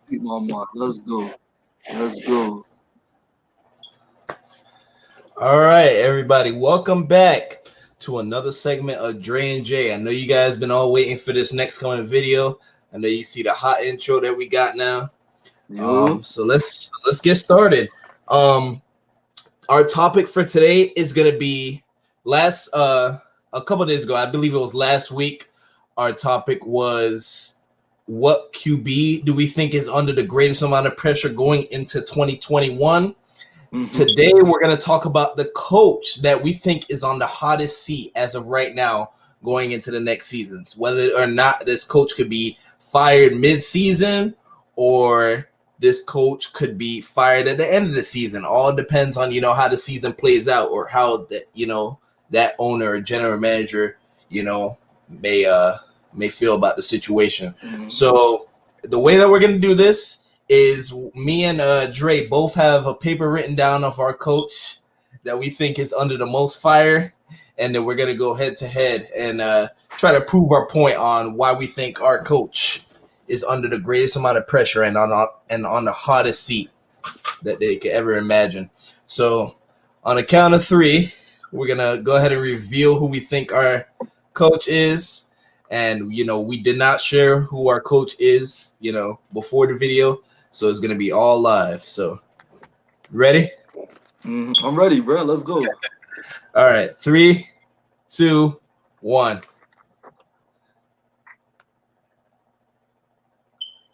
Keep my mark. Let's go. Let's go. All right, everybody, welcome back to another segment of Dre Jay. I know you guys been all waiting for this next coming video. I know you see the hot intro that we got now. Yo. So let's get started. Our topic for today is gonna be a couple days ago, I believe it was last week. Our topic was what QB do we think is under the greatest amount of pressure going into 2021? Today, we're going to talk about the coach that we think is on the hottest seat as of right now going into the next seasons. Whether or not this coach could be fired mid-season or this coach could be fired at the end of the season. All depends on, how the season plays out or how that owner or general manager, may feel about the situation. So the way that we're going to do this is me and Dre both have a paper written down of our coach that we think is under the most fire, and then we're going to go head to head and try to prove our point on why we think our coach is under the greatest amount of pressure and on the hottest seat that they could ever imagine. So on the count of three, we're going to go ahead and reveal who we think our coach is. And, we did not share who our coach is, before the video. So it's going to be all live. So, ready? I'm ready, bro. Let's go. All right. 3, 2, 1.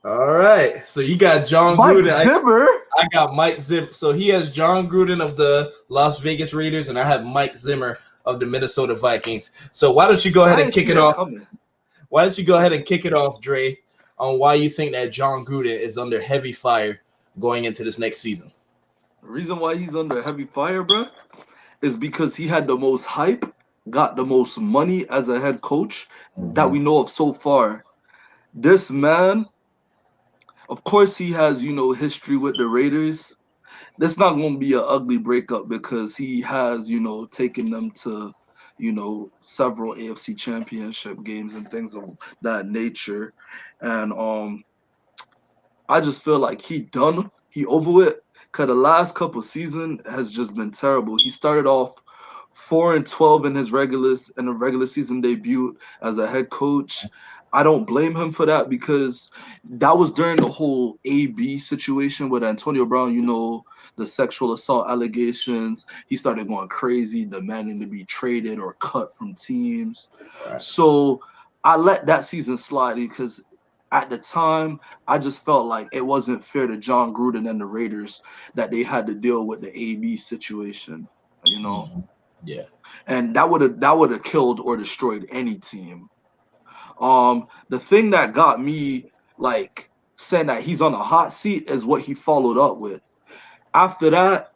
All right. So you got Jon Gruden. Mike Zimmer? I got Mike Zimmer. So he has Jon Gruden of the Las Vegas Raiders, and I have Mike Zimmer of the Minnesota Vikings. So why don't you go ahead and kick it off? Why don't you go ahead and kick it off, Dre, on why you think that Jon Gruden is under heavy fire going into this next season? The reason why he's under heavy fire, bro, is because he had the most hype, got the most money as a head coach that we know of so far. This man, of course, he has, history with the Raiders. That's not going to be an ugly breakup because he has, taken them to several AFC championship games and things of that nature. And I just feel like he over it, because the last couple seasons has just been terrible. He started off 4-12 in the regular season debut as a head coach. I don't blame him for that because that was during the whole AB situation with Antonio Brown, the sexual assault allegations. He started going crazy, demanding to be traded or cut from teams. Right. So I let that season slide because at the time, I just felt like it wasn't fair to Jon Gruden and the Raiders that they had to deal with the AB situation, Yeah. And that would have killed or destroyed any team. The thing that got me saying that he's on a hot seat is what he followed up with. After that,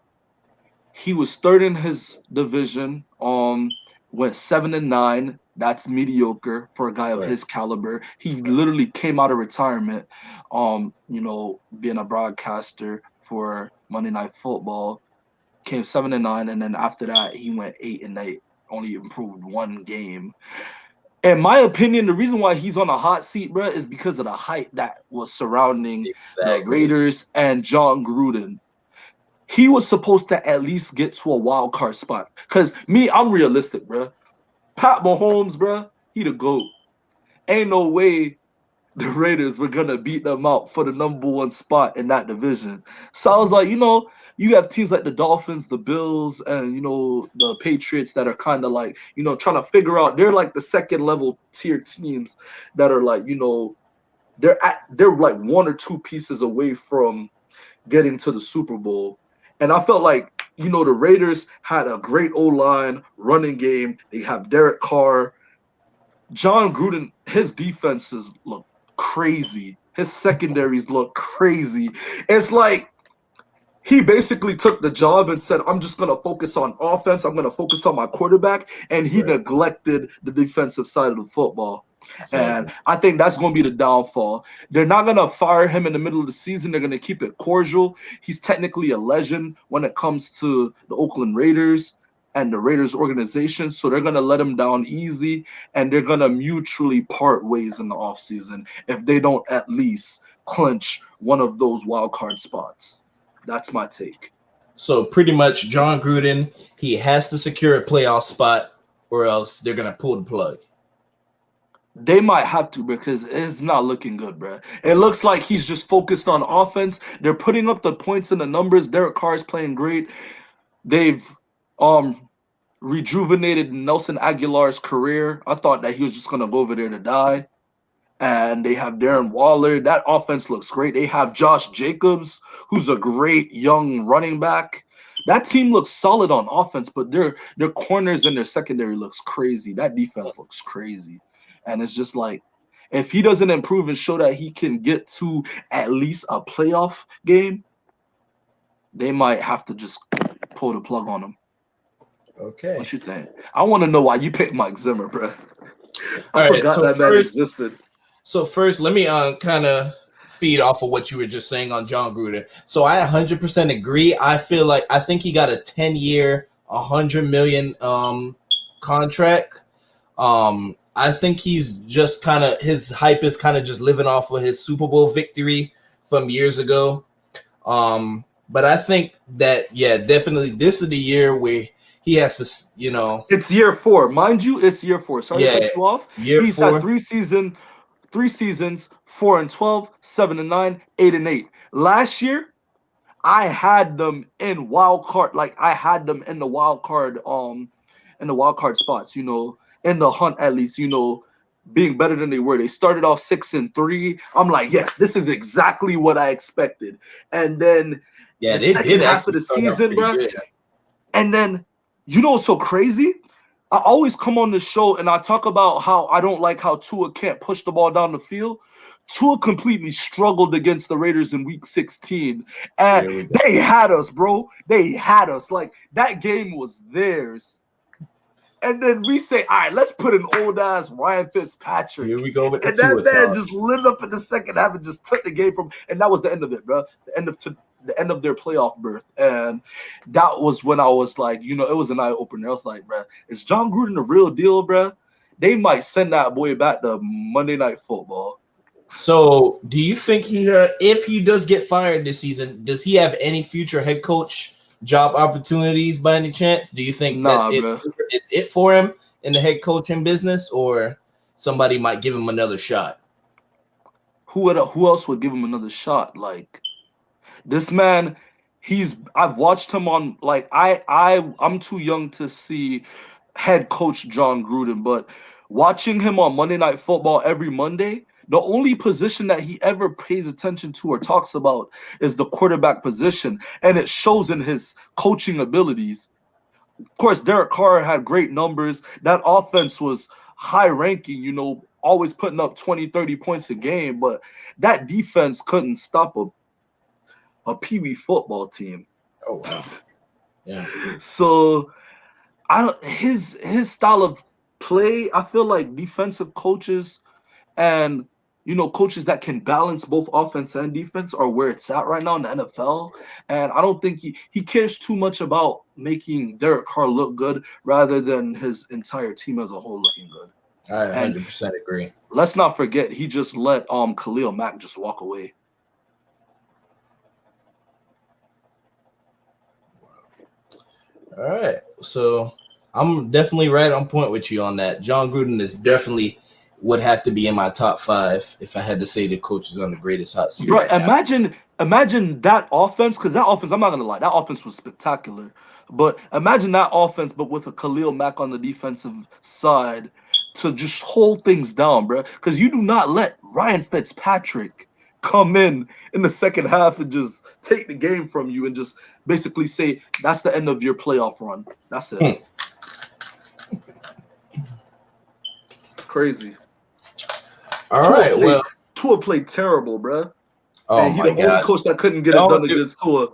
he was third in his division. Went 7-9. That's mediocre for a guy of his caliber. He literally came out of retirement, being a broadcaster for Monday Night Football. Came 7-9, and then after that, he went 8-8. Only improved one game. In my opinion, the reason why he's on a hot seat, bro, is because of the hype that was surrounding the Raiders and Jon Gruden. He was supposed to at least get to a wild card spot. Because I'm realistic, bro. Pat Mahomes, bro, he the GOAT. Ain't no way the Raiders were going to beat them out for the number one spot in that division. So I was like, you have teams like the Dolphins, the Bills, and, the Patriots that are kind of like, trying to figure out. They're like the second level tier teams that are like, they're like one or two pieces away from getting to the Super Bowl. And I felt like, the Raiders had a great O-line, running game. They have Derek Carr. Jon Gruden, his defenses look crazy. His secondaries look crazy. It's like he basically took the job and said, I'm just going to focus on offense. I'm going to focus on my quarterback. And he neglected the defensive side of the football. And I think that's going to be the downfall. They're not going to fire him in the middle of the season. They're going to keep it cordial. He's technically a legend when it comes to the Oakland Raiders and the Raiders organization. So they're going to let him down easy, and they're going to mutually part ways in the offseason if they don't at least clinch one of those wild card spots. That's my take. So pretty much Jon Gruden, he has to secure a playoff spot or else they're going to pull the plug. They might have to because it's not looking good, bro. It looks like he's just focused on offense. They're putting up the points and the numbers. Derek Carr's playing great. They've rejuvenated Nelson Aguilar's career. I thought that he was just gonna go over there to die. And they have Darren Waller. That offense looks great. They have Josh Jacobs, who's a great young running back. That team looks solid on offense, but their corners and their secondary looks crazy. That defense looks crazy. And it's just like, if he doesn't improve and show that he can get to at least a playoff game, they might have to just pull the plug on him. Okay. What you think? I want to know why you picked Mike Zimmer, bro. I All right, forgot so that man first- existed. So first, let me kind of feed off of what you were just saying on Jon Gruden. So I 100% agree. I think he got a 10-year, $100 million contract. I think he's just kind of, his hype is kind of just living off of his Super Bowl victory from years ago. But I think that, yeah, definitely this is the year where he has to, you know. It's year 4. Mind you, it's year 4. Sorry to cut you off. He's had 3 seasons, 4-12, 7-9, 8-8. Last year, I had them in wild card, like I had them in the wild card spots, you know, in the hunt at least, you know, being better than they were. They started off 6-3. I'm like, yes, this is exactly what I expected. And then the second half of the season, bro. And then, you know what's so crazy? I always come on the show and I talk about how I don't like how Tua can't push the ball down the field. Tua completely struggled against the Raiders in week 16. And they had us, bro. They had us. Like, that game was theirs. And then we say, all right, let's put an old-ass Ryan Fitzpatrick. Here we go with the and that Tua man talk. just lit up in the second half and just took the game from – and that was the end of it, bro. The end of their playoff berth. And that was when I was like, you know, it was an eye-opener. I was like, bro, is Jon Gruden the real deal, bro? They might send that boy back to Monday Night Football. So do you think if he does get fired this season, does he have any future head coach job opportunities by any chance? Do you think it's it for him in the head coaching business, or somebody might give him another shot? Who else would give him another shot? Like, this man, I've watched him on, like, I'm too young to see head coach Jon Gruden, but watching him on Monday Night Football every Monday, the only position that he ever pays attention to or talks about is the quarterback position, and it shows in his coaching abilities. Of course, Derek Carr had great numbers. That offense was high-ranking, you know, always putting up 20, 30 points a game, but that defense couldn't stop a Pee-wee football team. Oh, wow. Yeah. So his style of play, I feel like defensive coaches and, you know, coaches that can balance both offense and defense are where it's at right now in the NFL. And I don't think he cares too much about making Derek Carr look good rather than his entire team as a whole looking good. I 100% agree. Let's not forget, he just let Khalil Mack just walk away. All right. So I'm definitely right on point with you on that. Jon Gruden is definitely would have to be in my top 5 if I had to say the coach is on the greatest hot seat. Bro, imagine that offense, because that offense, I'm not gonna lie, that offense was spectacular. But imagine that offense, but with a Khalil Mack on the defensive side to just hold things down, bro. Because you do not let Ryan Fitzpatrick come in the second half and just take the game from you and just basically say that's the end of your playoff run. That's it. Crazy. All right. Well, Tua played terrible, bro. Oh, and he's the only coach that couldn't get it done against Tua.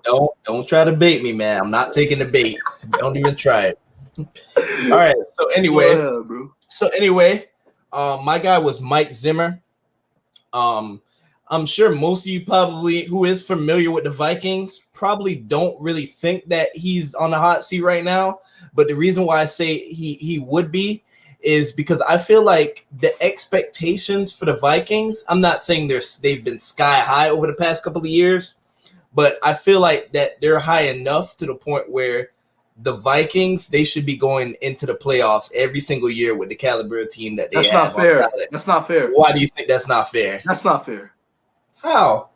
Don't try to bait me, man. I'm not taking the bait. Don't even try it. All right. So anyway, my guy was Mike Zimmer. I'm sure most of you probably who is familiar with the Vikings probably don't really think that he's on the hot seat right now. But the reason why I say he would be is because I feel like the expectations for the Vikings, I'm not saying they've been sky high over the past couple of years, but I feel like that they're high enough to the point where the Vikings, they should be going into the playoffs every single year with the caliber of team that they That's have not on fair. talent. That's not fair. Why do you think that's not fair? That's not fair. How?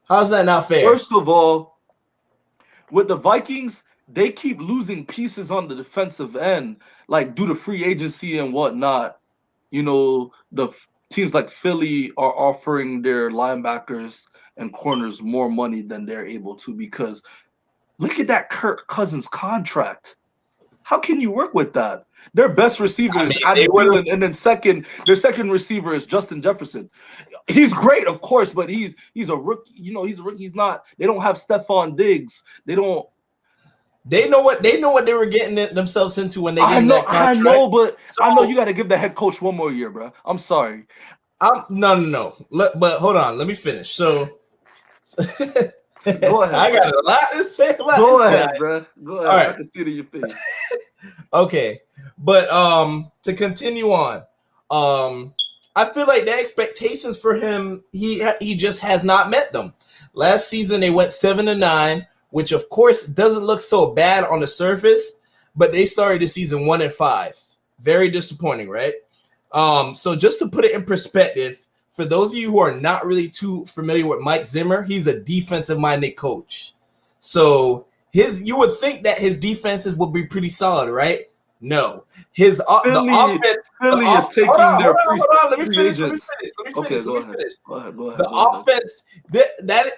How's that not fair? First of all, with the Vikings, they keep losing pieces on the defensive end, like due to free agency and whatnot. You know, teams like Philly are offering their linebackers and corners more money than they're able to because look at that Kirk Cousins contract. How can you work with that? Their best receiver is Adam Thielen, and then their second receiver is Justin Jefferson. He's great, of course, but he's a rookie. You know, he's a rookie. He's not. They don't have Stephon Diggs. They don't. They know what they were getting themselves into when they gave him that contract. I know, but I know you got to give the head coach one more year, bro. I'm sorry. No. But hold on, let me finish. So go ahead. I got a lot to say about this. Go ahead, bro. Go ahead. Right. I can see it in your face. Okay, but to continue on, I feel like the expectations for him, he just has not met them. Last season they went 7-9. Which of course doesn't look so bad on the surface, but they started the season 1-5. Very disappointing, right? So just to put it in perspective, for those of you who are not really too familiar with Mike Zimmer, he's a defensive-minded coach. So you would think that his defenses would be pretty solid, right? No. Philly is taking their free agents. Let me finish. Okay, go ahead. The offense,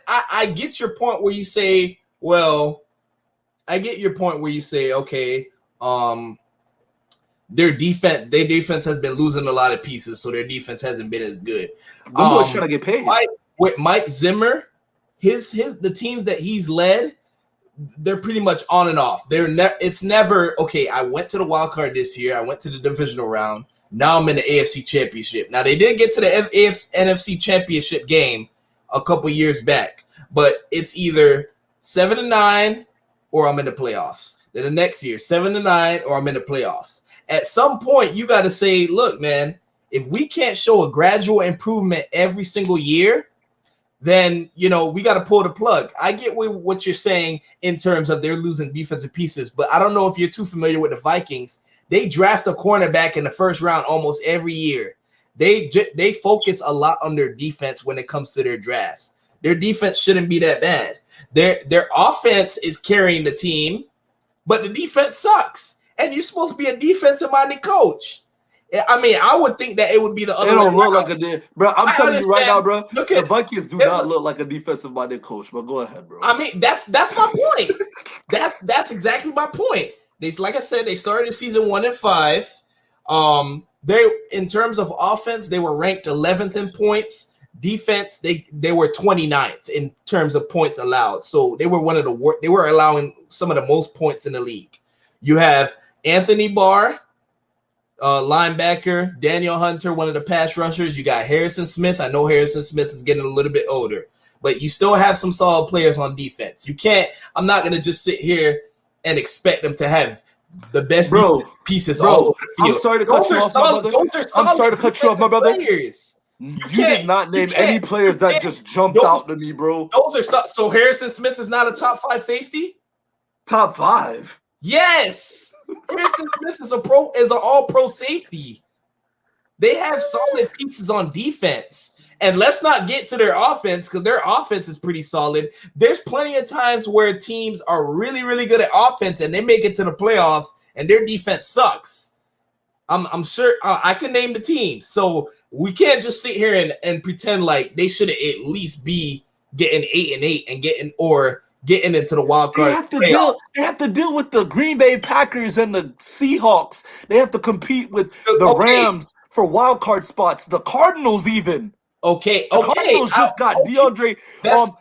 I get your point where you say, well, okay, their defense has been losing a lot of pieces, so their defense hasn't been as good. The boys trying to get paid. With Mike Zimmer, the teams that he's led, they're pretty much on and off. It's never okay. I went to the wild card this year. I went to the divisional round. Now I'm in the AFC Championship. Now they did get to the NFC Championship game a couple years back, but it's either 7-9 or I'm in the playoffs. Then the next year, 7-9 or I'm in the playoffs. At some point, you got to say, look, man, if we can't show a gradual improvement every single year, then, we got to pull the plug. I get what you're saying in terms of they're losing defensive pieces, but I don't know if you're too familiar with the Vikings. They draft a cornerback in the first round almost every year. They focus a lot on their defense when it comes to their drafts. Their defense shouldn't be that bad. Their offense is carrying the team, but the defense sucks. And you're supposed to be a defensive-minded coach. I mean, I would think that it would be the other way. They don't look like bro. I'm telling you right now, bro. The Vikings do not look like a defensive-minded coach. But go ahead, bro. I mean, that's my point. that's exactly my point. Like I said, they started the season 1-5. They, in terms of offense, they were ranked 11th in points. Defense, they were 29th in terms of points allowed. So they were one of the worst. They were allowing some of the most points in the league. You have Anthony Barr, linebacker, Daniel Hunter, one of the pass rushers. You got Harrison Smith. I know Harrison Smith is getting a little bit older, but you still have some solid players on defense. I'm not going to just sit here and expect them to have the best pieces all over the field. I'm sorry to cut you off, my brother. I'm sorry to cut you off, my brother. You did not name any players that just jumped out to me, bro. So Harrison Smith is not a top 5 safety? Top 5? Yes. Harrison Smith is an all-pro safety. They have solid pieces on defense. And let's not get to their offense because their offense is pretty solid. There's plenty of times where teams are really, really good at offense and they make it to the playoffs and their defense sucks. I'm sure I can name the teams. So we can't just sit here and pretend like they should at least be getting 8-8 and getting into the wild card. They have to deal with the Green Bay Packers and the Seahawks. They have to compete with the Rams for wild card spots. The Cardinals even. The Cardinals just got DeAndre Hopkins.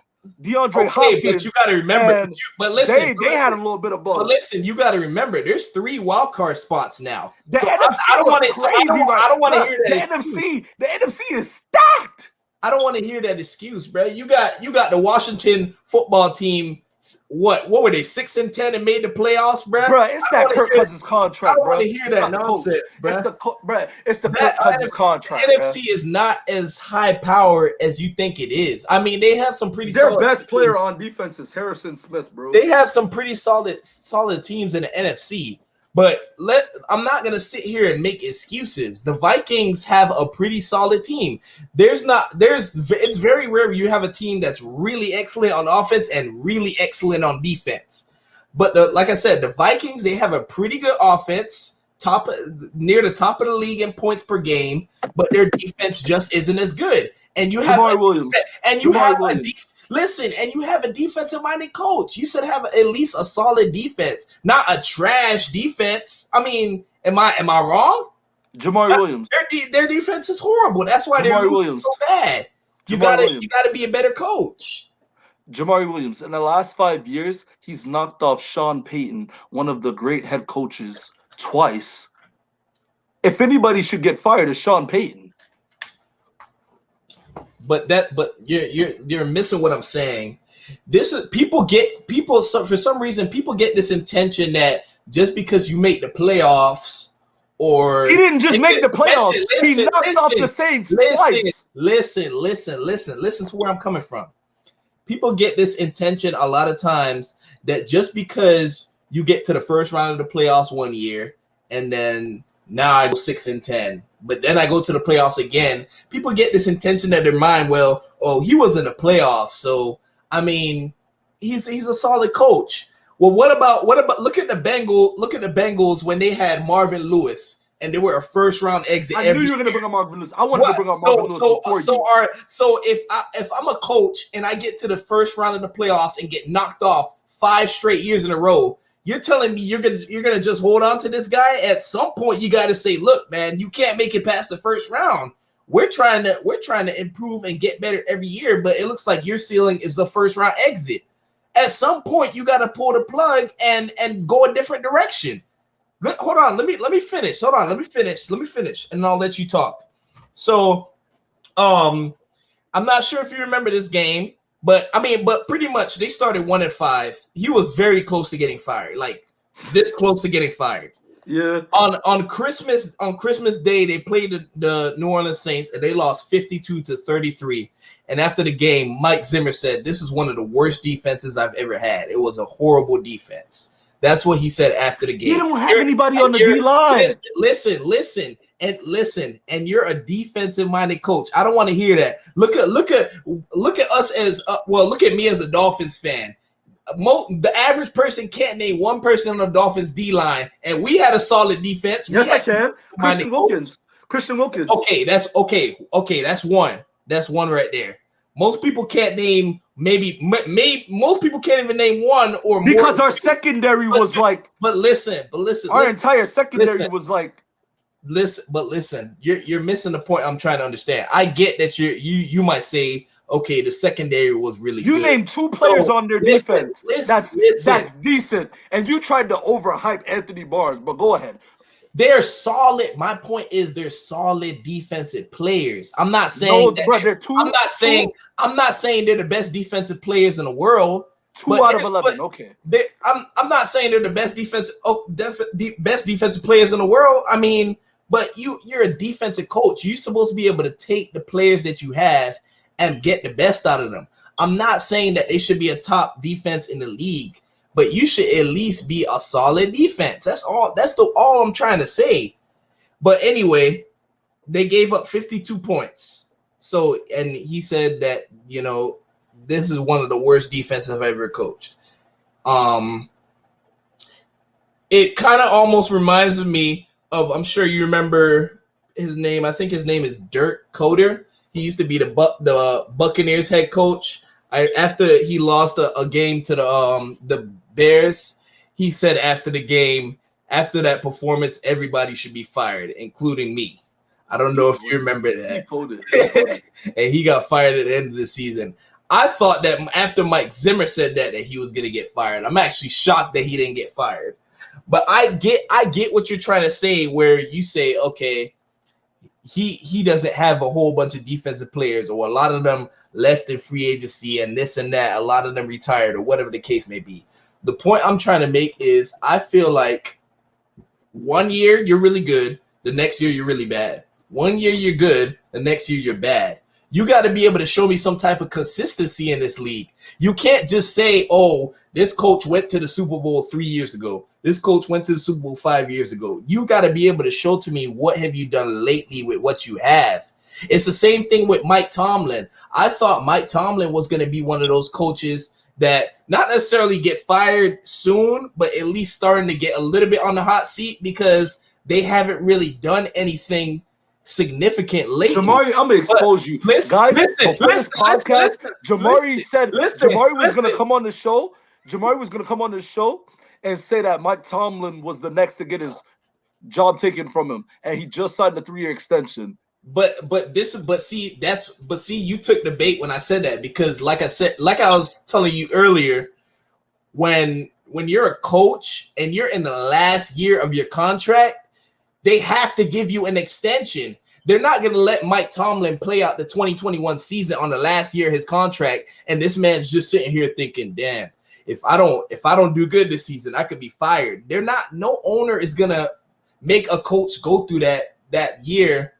But you got to remember. But listen, they had a little bit of buzz. But listen, you got to remember, there's 3 wild card spots now. The NFC I don't want to hear that. The NFC is stacked. I don't want to hear that excuse, bro. You got the Washington football team What were they, 6-10 and made the playoffs, bruh? Bruh, it's that Kirk Cousins I contract, don't want bruh. to hear It's that not the coach. nonsense, bruh. It's the That Kirk Cousins contract, NFC bruh. is not as high power as you think it is. I mean, they have some pretty Their solid best player teams. on defense is Harrison Smith, bro. They have some pretty solid teams in the NFC. But I'm not gonna sit here and make excuses. The Vikings have a pretty solid team. It's very rare you have a team that's really excellent on offense and really excellent on defense. But like I said, the Vikings, they have a pretty good offense, near the top of the league in points per game, but their defense just isn't as good. And you have Jamari Williams. And you have a defensive-minded coach. You should have at least a solid defense, not a trash defense. I mean, am I wrong? Jamari Williams. Their defense is horrible. That's why they're losing so bad. You gotta be a better coach. Jamari Williams. In the last 5 years, he's knocked off Sean Payton, one of the great head coaches, twice. If anybody should get fired, it's Sean Payton. But you're missing what I'm saying. This is people for some reason people get this intention that just because you make the playoffs or he didn't just make the playoffs, he knocked off the Saints twice. Listen to where I'm coming from. People get this intention a lot of times that just because you get to the first round of the playoffs one year and then now I go 6-10. But then I go to the playoffs again. People get this intention in their mind. Well, he was in the playoffs, so I mean, he's a solid coach. Well, what about look at the Bengals when they had Marvin Lewis and they were a first round exit. I knew you were going to bring up Marvin Lewis. I wanted to bring up Marvin Lewis before you. So if I'm a coach and I get to the first round of the playoffs and get knocked off 5 straight years in a row. You're telling me you're gonna just hold on to this guy? At some point, you got to say, "Look, man, you can't make it past the first round. We're trying to improve and get better every year, but it looks like your ceiling is the first round exit. At some point, you got to pull the plug and go a different direction." Hold on, let me finish. Hold on, let me finish, and I'll let you talk. So, I'm not sure if you remember this game. But pretty much they started 1-5. He was very close to getting fired, like this close to getting fired. Yeah. On Christmas Day, they played the New Orleans Saints and they lost 52-33. And after the game, Mike Zimmer said, "This is one of the worst defenses I've ever had. It was a horrible defense." That's what he said after the game. You don't have anybody on the D line. Listen, and you're a defensive-minded coach. I don't want to hear that. Look at us as look at me as a Dolphins fan. The average person can't name one person on the Dolphins D line, and we had a solid defense. Yes, I can. Christian Wilkins. Okay, that's okay. That's one. That's one right there. Most people can't name maybe most people can't even name one or more. Because our secondary was like. But listen. Our entire secondary was like. Listen, you're missing the point I'm trying to understand. I get that you might say, okay, the secondary was really good. You named 2 players on their defense. That's decent. And you tried to overhype Anthony Barnes, but go ahead. They're solid. My point is they're solid defensive players. I'm not saying I'm not saying they're the best defensive players in the world. 2 out of 11. Okay. I'm not saying they're the best defensive players in the world. I mean, but you're a defensive coach. You're supposed to be able to take the players that you have and get the best out of them. I'm not saying that they should be a top defense in the league, but you should at least be a solid defense. That's all. That's all I'm trying to say. But anyway, they gave up 52 points. So, and he said that, this is one of the worst defenses I've ever coached. It kind of almost reminds me of, I'm sure you remember his name. I think his name is Dirk Koetter. He used to be the Buccaneers head coach. After he lost a game to the Bears, he said after the game, after that performance, everybody should be fired, including me. I don't know if you remember that. And he got fired at the end of the season. I thought that after Mike Zimmer said that he was going to get fired. I'm actually shocked that he didn't get fired. But I get what you're trying to say, where you say, okay, he doesn't have a whole bunch of defensive players, or a lot of them left in free agency and this and that. A lot of them retired or whatever the case may be. The point I'm trying to make is I feel like 1 year you're really good, the next year you're really bad. 1 year you're good, the next year you're bad. You got to be able to show me some type of consistency in this league. You can't just say, oh, this coach went to the Super Bowl 3 years ago. This coach went to the Super Bowl 5 years ago. You got to be able to show to me what have you done lately with what you have. It's the same thing with Mike Tomlin. I thought Mike Tomlin was going to be one of those coaches that not necessarily get fired soon, but at least starting to get a little bit on the hot seat because they haven't really done anything significant lately. Jamari, I'm gonna expose you. Guys, before this podcast, Jamari said Jamari was gonna come on the show. Jamari was gonna come on the show and say that Mike Tomlin was the next to get his job taken from him, and he just signed a 3-year extension. But see, you took the bait when I said that, because like I was telling you earlier, when you're a coach and you're in the last year of your contract, they have to give you an extension. They're not going to let Mike Tomlin play out the 2021 season on the last year of his contract, and this man's just sitting here thinking, damn, if I don't do good this season, I could be fired. No owner is going to make a coach go through that year.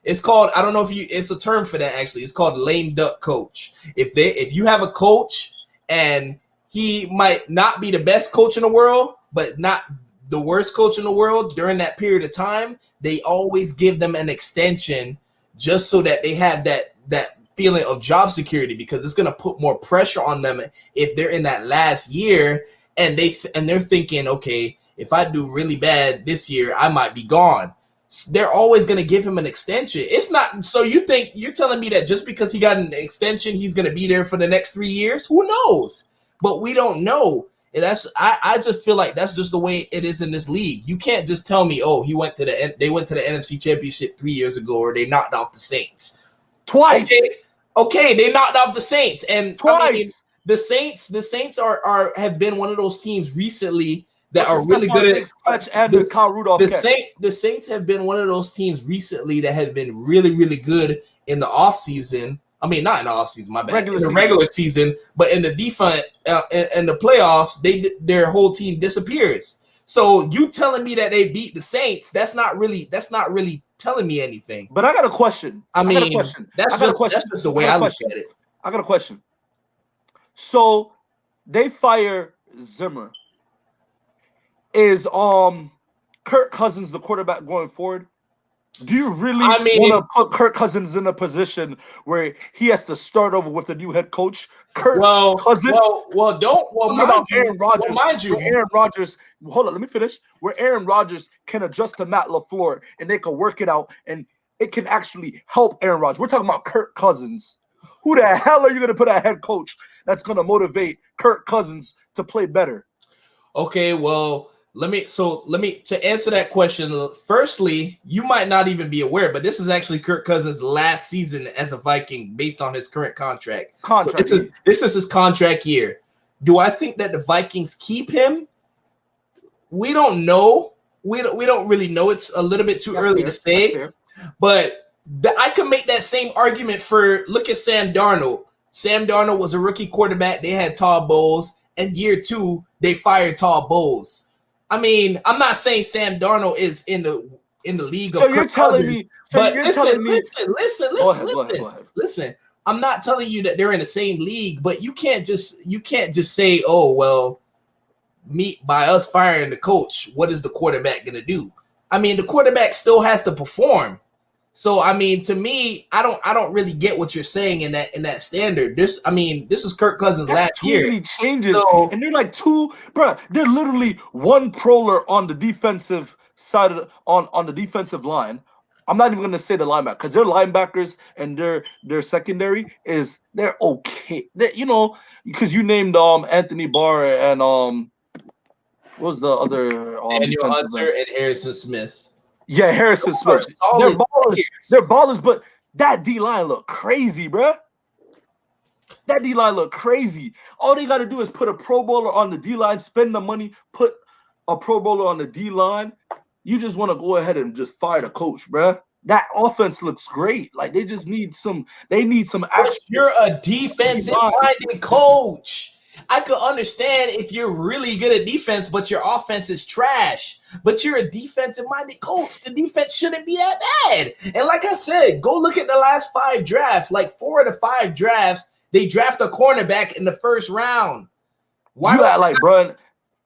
It's called, I don't know if it's a term for that actually. It's called lame duck coach. If you have a coach and he might not be the best coach in the world, but not the worst coach in the world during that period of time, they always give them an extension just so that they have that feeling of job security, because it's going to put more pressure on them if they're in that last year and they're thinking, okay, if I do really bad this year, I might be gone. They're always going to give him an extension. It's not, so you're telling me that just because he got an extension, he's going to be there for the next 3 years? Who knows? But we don't know. And I just feel like that's just the way it is in this league. You can't just tell me, oh, they went to the NFC Championship 3 years ago, or they knocked off the Saints Twice. Okay, they knocked off the Saints, and twice. I mean, the Saints have been one of those teams recently that are really good at and the Kyle Rudolph the Saints have been one of those teams recently that have been really, really good in the offseason. I mean, not in the offseason, my bad. In the regular season, but in the defense, in the playoffs, their whole team disappears. So you telling me that they beat the Saints? That's not really telling me anything. But I got a question. That's just the way I look at it. I got a question. So they fire Zimmer. Is Kirk Cousins the quarterback going forward? Do you really want to put Kirk Cousins in a position where he has to start over with a new head coach? Cousins. Mind you, Aaron Rodgers. Hold on, let me finish. Where Aaron Rodgers can adjust to Matt LaFleur and they can work it out, and it can actually help Aaron Rodgers. We're talking about Kirk Cousins. Who the hell are you going to put a head coach that's going to motivate Kirk Cousins to play better? Okay, well, let me to answer that question. Firstly, you might not even be aware, but this is actually Kirk Cousins' last season as a Viking based on his current contract. So this is his contract year. Do I think that the Vikings keep him? We don't know. We don't really know. It's a little bit too early to say. But I can make that same argument for, look at Sam Darnold. Sam Darnold was a rookie quarterback. They had Todd Bowles. And year 2, they fired Todd Bowles. I mean, I'm not saying Sam Darnold is in the league of Kirk Cousins. Listen. I'm not telling you that they're in the same league, but you can't just say, oh, well, by us firing the coach, what is the quarterback going to do? I mean, the quarterback still has to perform. So, I mean, to me, I don't really get what you're saying in that standard. This is Kirk Cousins' last year. Too many changes, and they're like they're literally one proler on the defensive side on the defensive line. I'm not even gonna say the linebacker, because their linebackers and their secondary they're okay. Because you named Anthony Barr and what was the other Daniel Hunter and Harrison Smith. Yeah, Harrison Smith. They're ballers, but that D-line look crazy, bro. That D-line look crazy. All they got to do is put a Pro Bowler on the D-line, spend the money, put a Pro Bowler on the D-line. You just want to go ahead and just fire the coach, bro. That offense looks great. Like they just need some. They need some But action. you're a defensive-minded coach. I could understand if you're really good at defense, but your offense is trash. But you're a defensive-minded coach. The defense shouldn't be that bad. And like I said, go look at the last 5 drafts. Like 4 of the 5 drafts, they draft a cornerback in the first round. Why You act like, bro.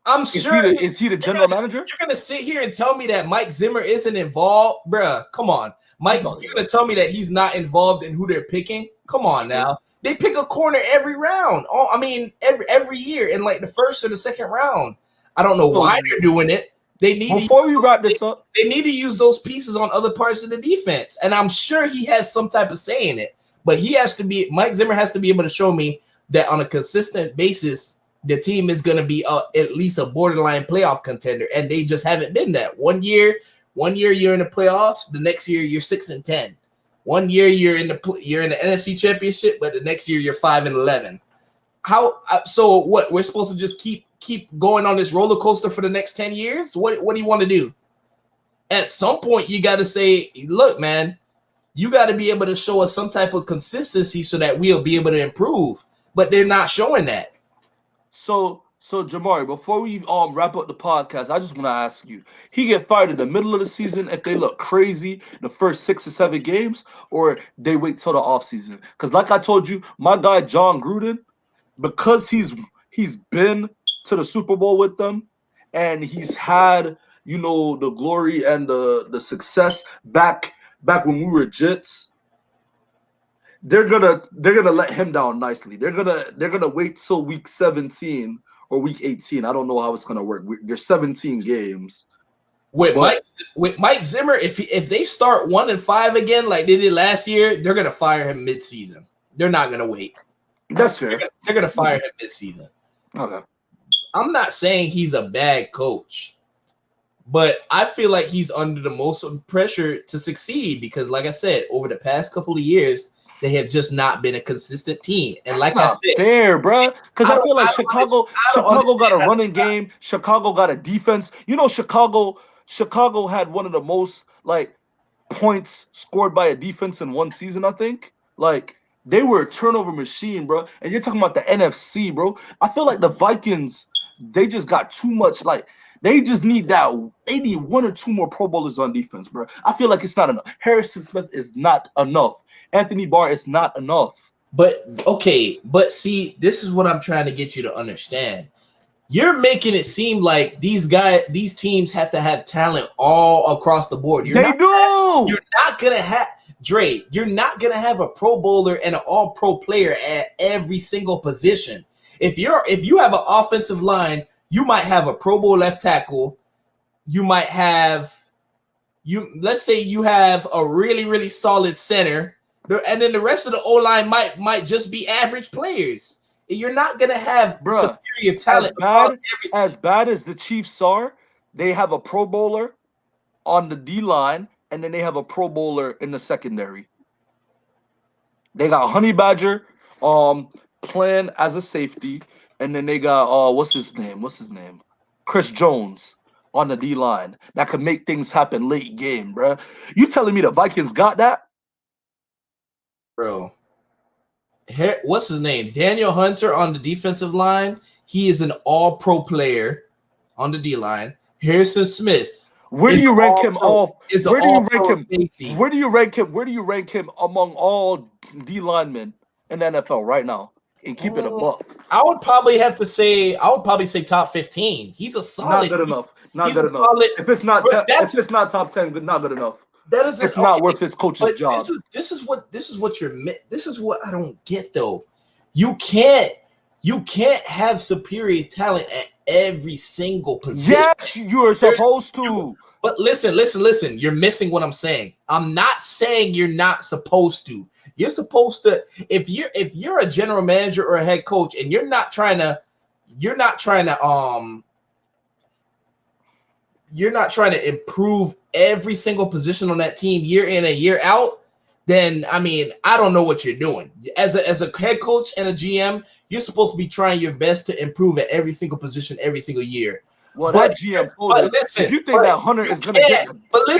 I'm sure is he the general manager? You're gonna sit here and tell me that Mike Zimmer isn't involved, bruh. Come on, Mike. You're gonna tell me that he's not involved in who they're picking? Come on now. They pick a corner every round. Oh, I mean every year in like the first or the second round. I don't know why they're doing it. They need before we wrap this up. They need to use those pieces on other parts of the defense, and I'm sure he has some type of say in it. But he has to be. Mike Zimmer has to be able to show me that on a consistent basis, the team is going to be at least a borderline playoff contender, and they just haven't been that. One year you're in the playoffs, the next year you're 6-10. One year you're in the NFC Championship, but the next year you're 5-11. How? So what? We're supposed to just keep going on this roller coaster for the next 10 years? What do you want to do? At some point, you got to say, look, man, you got to be able to show us some type of consistency so that we'll be able to improve. But they're not showing that. So Jamari, before we wrap up the podcast, I just want to ask you: he get fired in the middle of the season if they look crazy the first 6 or 7 games, or they wait till the offseason? Because like I told you, my guy Jon Gruden, because he's been to the Super Bowl with them, and he's had the glory and the success back when we were Jits. They're gonna let him down nicely. They're gonna wait till week 17 or week 18. I don't know how it's gonna work. There's 17 games. With Mike Zimmer, if they start 1-5 again like they did last year, they're gonna fire him mid-season. They're not gonna wait. That's fair. They're gonna fire him mid-season. Okay. I'm not saying he's a bad coach, but I feel like he's under the most pressure to succeed because, like I said, over the past couple of years, they have just not been a consistent team. And like I said, fair, bro. Because I feel like Chicago got a running game. Chicago got a defense. Chicago had one of the most points scored by a defense in one season, I think. Like they were a turnover machine, bro. And you're talking about the NFC, bro. I feel like the Vikings, they just got too much. They just need that. They need 1 or 2 more Pro Bowlers on defense, bro. I feel like it's not enough. Harrison Smith is not enough. Anthony Barr is not enough. But see, this is what I'm trying to get you to understand. You're making it seem like these teams have to have talent all across the board. You're not gonna have Dre. You're not gonna have a Pro Bowler and an All Pro player at every single position. If you have an offensive line, you might have a Pro Bowl left tackle. You might have let's say you have a really, really solid center, and then the rest of the O-line might just be average players. You're not gonna have superior talent. As bad as the Chiefs are, they have a Pro Bowler on the D-line, and then they have a Pro Bowler in the secondary. They got Honey Badger playing as a safety. And then they got what's his name? Chris Jones on the D-line that could make things happen late game, bro. You telling me the Vikings got that? Bro. What's his name? Daniel Hunter on the defensive line. He is an all-pro player on the D-line. Harrison Smith. Where do you rank him off? Where do you rank him? Safety. Where do you rank him? Where do you rank him among all D linemen in the NFL right now? And keep it a buck. I would probably say top 15. He's a solid. Not good enough. Not good enough. If it's not top 10, not good enough. It's not worth his coach's job. This is what I don't get though. You can't have superior talent at every single position. Yes, you are supposed to. But listen. You're missing what I'm saying. I'm not saying you're not supposed to. You're supposed to. If you're a general manager or a head coach, and you're not trying to improve every single position on that team year in and year out, then I mean, I don't know what you're doing. As a head coach and a GM, you're supposed to be trying your best to improve at every single position every single year. Well, that GM told you. If you think that Hunter is going to get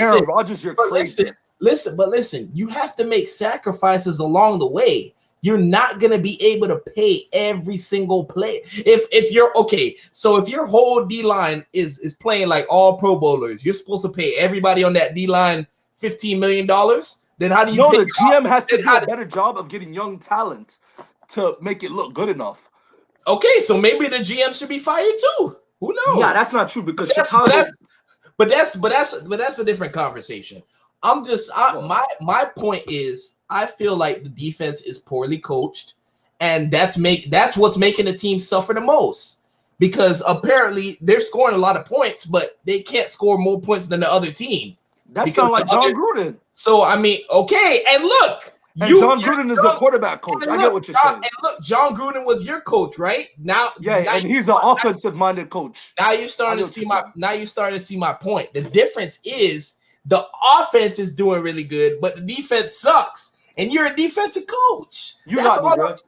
Aaron Rodgers, you're crazy. listen, you have to make sacrifices along the way. You're not gonna be able to pay every single play. If you're okay, so if your whole D line is playing like all Pro Bowlers, you're supposed to pay everybody on that D line $15 million. Then how do you No, pay? the GM has to Then do a better job of getting young talent to make it look good enough. Okay, so maybe the GM should be fired too. Who Yeah, knows? that's not true because But Chicago. that's a different conversation. Well, My point is I feel like the defense is poorly coached, and that's what's making the team suffer the most because apparently they're scoring a lot of points, but they can't score more points than the other team. that Because sounds like Jon Gruden. so I mean, okay, and look, And Jon Gruden is a quarterback coach. I get what you're saying. And look, Jon Gruden was your coach, right? Now And he's an offensive-minded coach. Now you're starting to see my point. The difference is the offense is doing really good, but the defense sucks. And you're a defensive coach. That's all I was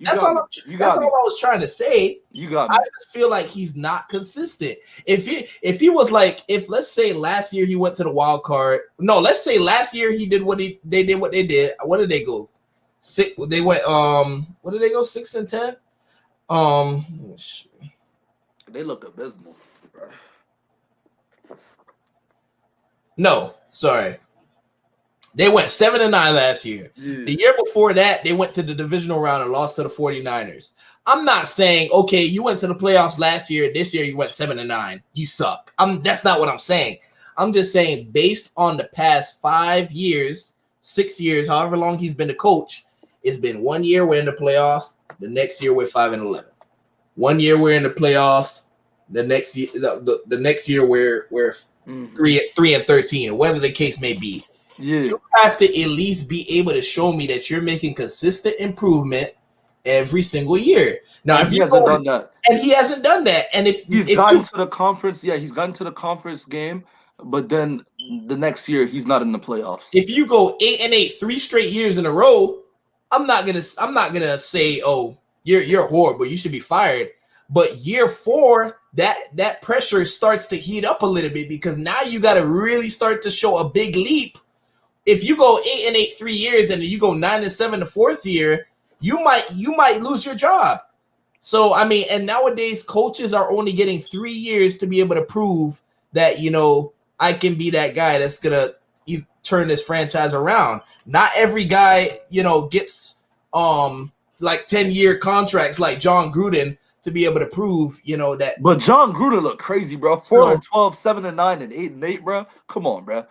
trying to say. You got me. I just feel like he's not consistent. If he was like, if let's say last year he went to the wild card. No, let's say last year he did what they did. What did they go? They went what did they go? 6-10? They look abysmal. No, sorry. They went 7-9 last year. Yeah. The year before that, they went to the divisional round and lost to the 49ers. I'm not saying, okay, you went to the playoffs last year. This year you went 7-9. You suck. That's not what I'm saying. I'm just saying based on the past 5 years, 6 years, however long he's been the coach, it's been 1 year we're in the playoffs. The next year we're 5-11. 1 year we're in the playoffs. The next year, the next year we're 3-13, or whatever the case may be. Yeah. You have to at least be able to show me that you're making consistent improvement every single year. Now, if he hasn't done that, and he hasn't done that, and if he's gotten to the conference, he's gotten to the conference game, but then the next year he's not in the playoffs. If you go 8-8 3 straight years in a row, I'm not gonna say, oh, you're horrible, you should be fired. But year 4, that pressure starts to heat up a little bit because now you got to really start to show a big leap. If you go 8-8 3 years and you go 9-7 the 4th year, you might lose your job. So I mean, and nowadays coaches are only getting 3 years to be able to prove that I can be that guy that's gonna turn this franchise around. Not every guy gets like 10-year contracts like Jon Gruden to be able to prove that. But Jon Gruden looked crazy, bro. 4-12, 7-9, and 8-8, bro. Come on, bro.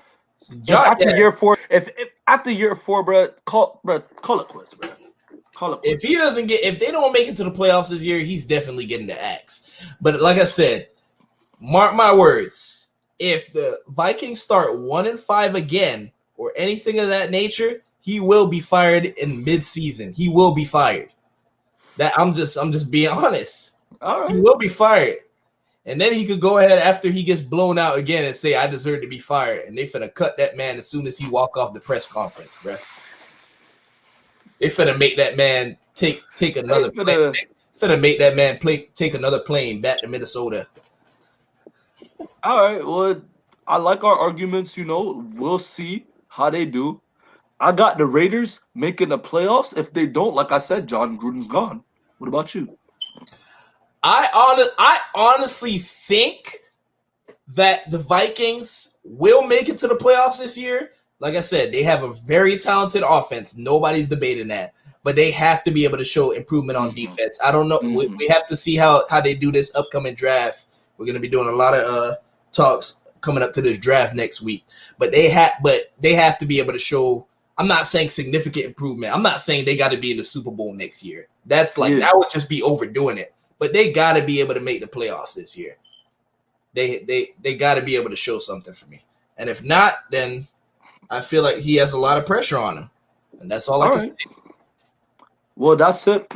Year 4, if after year 4, bro, call it quits, bro. Call it quits. If they don't make it to the playoffs this year, he's definitely getting the axe. But like I said, mark my words. If the Vikings start 1-5 again or anything of that nature, he will be fired in mid-season. He will be fired. That I'm just being honest. All right. He will be fired. And then he could go ahead after he gets blown out again and say, I deserve to be fired. And they finna cut that man as soon as he walk off the press conference, bro. They finna make that man take another plane. Finna make that man take another plane back to Minnesota. All right. Well, I like our arguments, We'll see how they do. I got the Raiders making the playoffs. If they don't, like I said, Jon Gruden's gone. What about you? I honestly think that the Vikings will make it to the playoffs this year. Like I said, they have a very talented offense. Nobody's debating that. But they have to be able to show improvement on defense. I don't know. We have to see how they do this upcoming draft. We're going to be doing a lot of talks coming up to this draft next week. But they have to be able to show. I'm not saying significant improvement. I'm not saying they got to be in the Super Bowl next year. That's that would just be overdoing it. But they got to be able to make the playoffs this year. They got to be able to show something for me. And if not, then I feel like he has a lot of pressure on him. And that's all I can say. Well, that's it,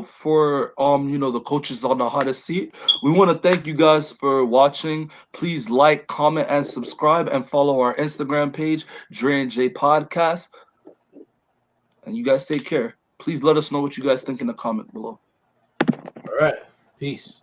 for the coaches on the hottest seat. We want to thank you guys for watching. Please like, comment, and subscribe, and follow our Instagram page, DRE Jay Podcast. And you guys take care. Please let us know what you guys think in the comment below. All right. Peace.